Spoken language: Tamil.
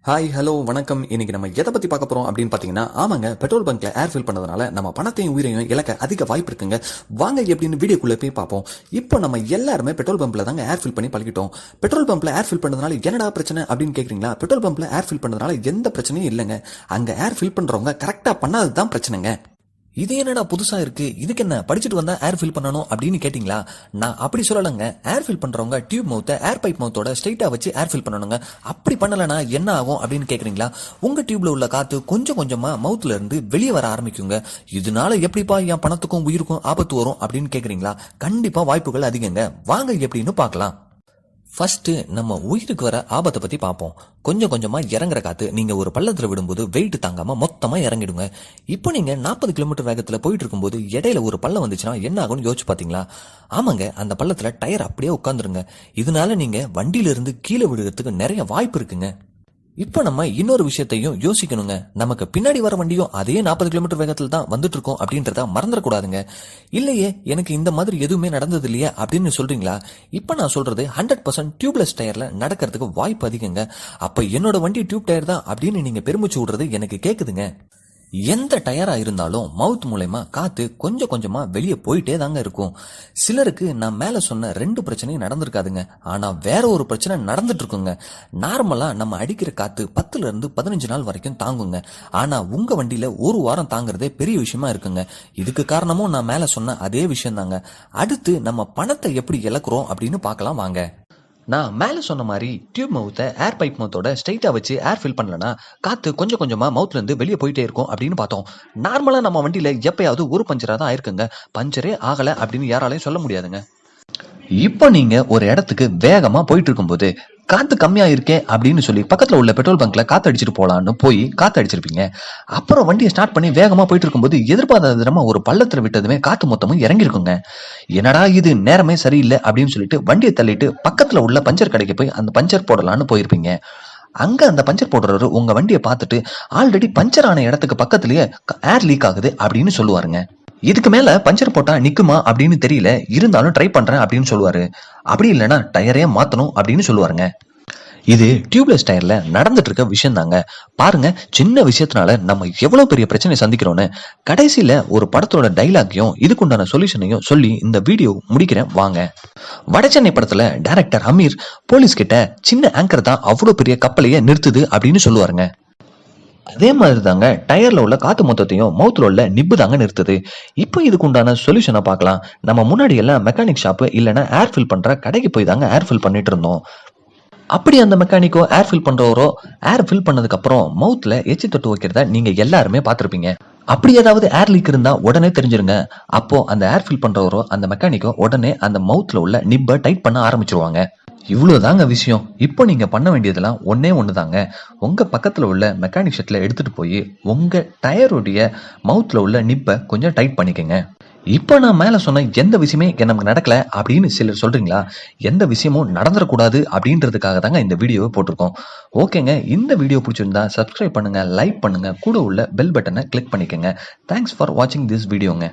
ஹாய் ஹலோ வணக்கம். இன்னைக்கு நம்ம எதை பத்தி பார்க்க போறோம் அப்படின்னு பாத்தீங்கன்னா, ஆமாங்க, பெட்ரோல் பங்க்ல ஏர் ஃபில் பண்ணதுனால நம்ம பணத்தையும் உயிரையும் இழக்க அதிக வாய்ப்பு இருக்குங்க. வாங்க எப்படின்னு வீடியோக்குள்ள போய் பார்ப்போம். இப்போ நம்ம எல்லாருமே பெட்ரோல் பம்ப்ல தாங்க ஏர் ஃபில் பண்ணி பழகிட்டோம். பெட்ரோல் பம்ப்ல ஏர் ஃபில் பண்ணதுனால என்னடா பிரச்சனை அப்படின்னு கேக்குறீங்களா? பெட்ரோல் பம்ப்ல ஏர் ஃபில் பண்ணதுனால எந்த பிரச்சனையும் இல்லைங்க. அங்க ஏர் ஃபில் பண்றவங்க கரெக்டா பண்ணாததுதான் பிரச்சனைங்க. இது என்னடா புதுசா இருக்கு, இதுக்கு என்ன படிச்சுட்டு வந்தா ஏர் ஃபில் பண்ணணும் அப்படின்னு கேட்டீங்களா? நான் அப்படி சொல்லலங்க. ஏர் ஃபில் பண்றவங்க டியூப் மவுத்தை ஏர் பைப் மவுத்தோட ஸ்ட்ரைட்டா வச்சு ஏர் ஃபில் பண்ணணுங்க. அப்படி பண்ணலனா என்ன ஆகும் அப்படின்னு கேக்குறீங்களா? உங்க டியூப்ல உள்ள காத்து கொஞ்சம் கொஞ்சமா மவுத்ல இருந்து வெளியே வர ஆரம்பிக்குங்க. இதனால எப்படிப்பா என் பணத்துக்கும் உயிருக்கும் ஆபத்து வரும் அப்படின்னு கேக்குறீங்களா? கண்டிப்பா வாய்ப்புகள் அதிகங்க. வாங்க எப்படின்னு பார்க்கலாம். ஃபர்ஸ்ட் நம்ம உயிருக்கு வர ஆபத்தை பத்தி பார்ப்போம். கொஞ்சம் கொஞ்சமா இறங்குற காத்து நீங்க ஒரு பள்ளத்துல விடும்போது வெயிட் தாங்காம மொத்தமா இறங்கிடுங்க. இப்போ நீங்க 40 கிலோமீட்டர் வேகத்துல போயிட்டு இருக்கும்போது இடையில ஒரு பள்ளம் வந்துச்சுன்னா என்ன ஆகும்னு யோசிச்சு பாத்தீங்களா? ஆமாங்க, அந்த பள்ளத்துல டயர் அப்படியே உட்காந்துருங்க. இதனால நீங்க வண்டியில இருந்து கீழே விடுறதுக்கு நிறைய வாய்ப்பு இருக்குங்க. இப்ப நம்ம இன்னொரு விஷயத்தையும் யோசிக்கணுங்க. நமக்கு பின்னாடி வர வண்டியும் அதே 40 கிலோமீட்டர் வேகத்துல தான் வந்துட்டு இருக்கோம் அப்படின்றத மறந்துடக்கூடாதுங்க. இல்லையே, எனக்கு இந்த மாதிரி எதுவுமே நடந்தது இல்லையா அப்படின்னு சொல்றீங்களா? இப்ப நான் சொல்றது 100% டியூப்லெஸ் டயர்ல நடக்கிறதுக்கு வாய்ப்பு அதிகங்க. அப்ப என்னோட வண்டி டியூப் டயர் தான் அப்படின்னு நீங்க பெருமிச்சு விடுறது எனக்கு கேக்குதுங்க. எந்த டயரா இருந்தாலும் மவுத் மூலமா காத்து கொஞ்சம் கொஞ்சமா வெளியே போயிட்டே தாங்க இருக்கும். சிலருக்கு நான் மேல சொன்ன 2 பிரச்சனையும் நடந்திருக்காதுங்க. ஆனா வேற ஒரு பிரச்சனை நடந்துட்டு இருக்குங்க. நார்மலா நம்ம அடிக்கிற காத்து 10ல இருந்து 15 நாள் வரைக்கும் தாங்குங்க. ஆனா உங்க வண்டியில ஒரு வாரம் தாங்குறதே பெரிய விஷயமா இருக்குங்க. இதுக்கு காரணமும் நான் மேல சொன்ன அதே விஷயம் தாங்க. அடுத்து நம்ம பணத்தை எப்படி இழக்கிறோம் அப்படின்னு பார்க்கலாம் வாங்க. நான் மேல சொன்ன மாதிரி டியூப் மவுத்தை ஏர் பைப் மவுத்தோட ஸ்ட்ரைட்டா வச்சு ஏர் ஃபில் பண்ணலனா காத்து கொஞ்சம் கொஞ்சமா மவுத்ல இருந்து வெளியே போயிட்டே இருக்கும் அப்படின்னு பார்த்தோம். நார்மலா நம்ம வண்டியில எப்பயாவது ஒரு பஞ்சரா தான் ஆயிருக்குங்க. பஞ்சரே ஆகல அப்படின்னு யாராலையும் சொல்ல முடியாதுங்க. இப்போ நீங்க ஒரு இடத்துக்கு வேகமா போயிட்டு இருக்கும்போது காத்து கம்மியா இருக்கே அப்படின்னு சொல்லி பக்கத்துல உள்ள பெட்ரோல் பங்க்ல காத்து அடிச்சிட்டு போலான்னு போய் காத்து அடிச்சிருப்பீங்க. அப்புறம் வண்டியை ஸ்டார்ட் பண்ணி வேகமா போயிட்டு இருக்கும்போது எதிர்பாராத விதமா ஒரு பள்ளத்துல விட்டதுமே காத்து மொத்தமும் இறங்கிருக்குங்க. என்னடா இது நேரமே சரியில்லை அப்படின்னு சொல்லிட்டு வண்டியை தள்ளிட்டு பக்கத்துல உள்ள பஞ்சர் கடைக்கு போய் அந்த பஞ்சர் போடலான்னு போயிருப்பீங்க. அங்க அந்த பஞ்சர் போடுறவரு உங்க வண்டியை பார்த்துட்டு ஆல்ரெடி பஞ்சர் ஆன இடத்துக்கு பக்கத்துலயே ஏர் லீக் ஆகுது அப்படின்னு சொல்லுவாருங்க. இதுக்கு மேல பஞ்சர் போட்டா நிக்குமா அப்படின்னு தெரியல, இருந்தாலும் ட்ரை பண்றேன் அப்படின்னு சொல்லுவாரு. அப்படி இல்லைன்னா டயரே மாத்தணும் அப்படின்னு சொல்லுவாருங்க. இது டியூப்லெஸ் டயர்ல நடந்துட்டு இருக்க விஷயம் தாங்க. பாருங்க, சின்ன விஷயத்தினால நம்ம எவ்வளவு பெரிய பிரச்சனை சந்திக்கிறோம்னு. கடைசியில ஒரு படத்தோட டைலாக்கையும் இதுக்குண்டான சொல்யூஷனையும் சொல்லி இந்த வீடியோ முடிக்கிறேன் வாங்க. வடசென்னை படத்துல டைரக்டர் அமீர் போலீஸ் கிட்ட சின்ன ஆங்கர் தான் அவ்வளவு பெரிய கப்பலையே நிறுத்துது அப்படின்னு சொல்லுவாருங்க. அதே மாதிரி தாங்க டயர்ல உள்ள காத்து மொத்தத்தையும் மவுத்ல உள்ள நிப்பு தாங்க நிறுத்துது. இப்போ இதுக்கு உண்டான சொல்யூஷனை பார்க்கலாம். நம்ம முன்னாடி எல்லாம் மெக்கானிக் ஷாப்பு இல்லைன்னா ஏர் ஃபில் பண்ற கடைக்கு போய் தாங்க ஏர் ஃபில் பண்ணிட்டு இருந்தோம். அப்படி அந்த மெக்கானிக்கோ ஏர் ஃபில் பண்றவரோ ஏர் ஃபில் பண்ணதுக்கு அப்புறம் மவுத்ல எச்சி தொட்டு வைக்கிறத நீங்க எல்லாருமே பார்த்திருப்பீங்க. அப்படி ஏதாவது ஏர் லீக் இருந்தா உடனே தெரிஞ்சிருங்க. அப்போ அந்த ஏர் ஃபில் பண்றவரோ அந்த மெக்கானிக்கோ உடனே அந்த மவுத்ல உள்ள நிப்பை டைட் பண்ண ஆரம்பிச்சிருவாங்க. இவ்வளவுதாங்க விஷயம். இப்போ நீங்க பண்ண வேண்டியதெல்லாம் ஒன்னே ஒண்ணுதாங்க. உங்க பக்கத்துல உள்ள மெக்கானிக் ஷெட்ல எடுத்துட்டு போய் உங்க டயருடைய மவுத்ல உள்ள நிப்பை கொஞ்சம் டைட் பண்ணிக்கங்க. இப்போ நான் மேல சொன்ன எந்த விஷயமே நமக்கு நடக்கல அப்படின்னு சிலர் சொல்றீங்களா? எந்த விஷயமும் நடந்துடக்கூடாது அப்படின்றதுக்காக தாங்க இந்த வீடியோவை போட்டிருக்கோம். ஓகேங்க, இந்த வீடியோ பிடிச்சிருந்தா சப்ஸ்கிரைப் பண்ணுங்க, லைக் பண்ணுங்க, கூட உள்ள பெல் பட்டனை கிளிக் பண்ணிக்கங்க. தேங்க்ஸ் ஃபார் வாட்சிங் திஸ் வீடியோங்க.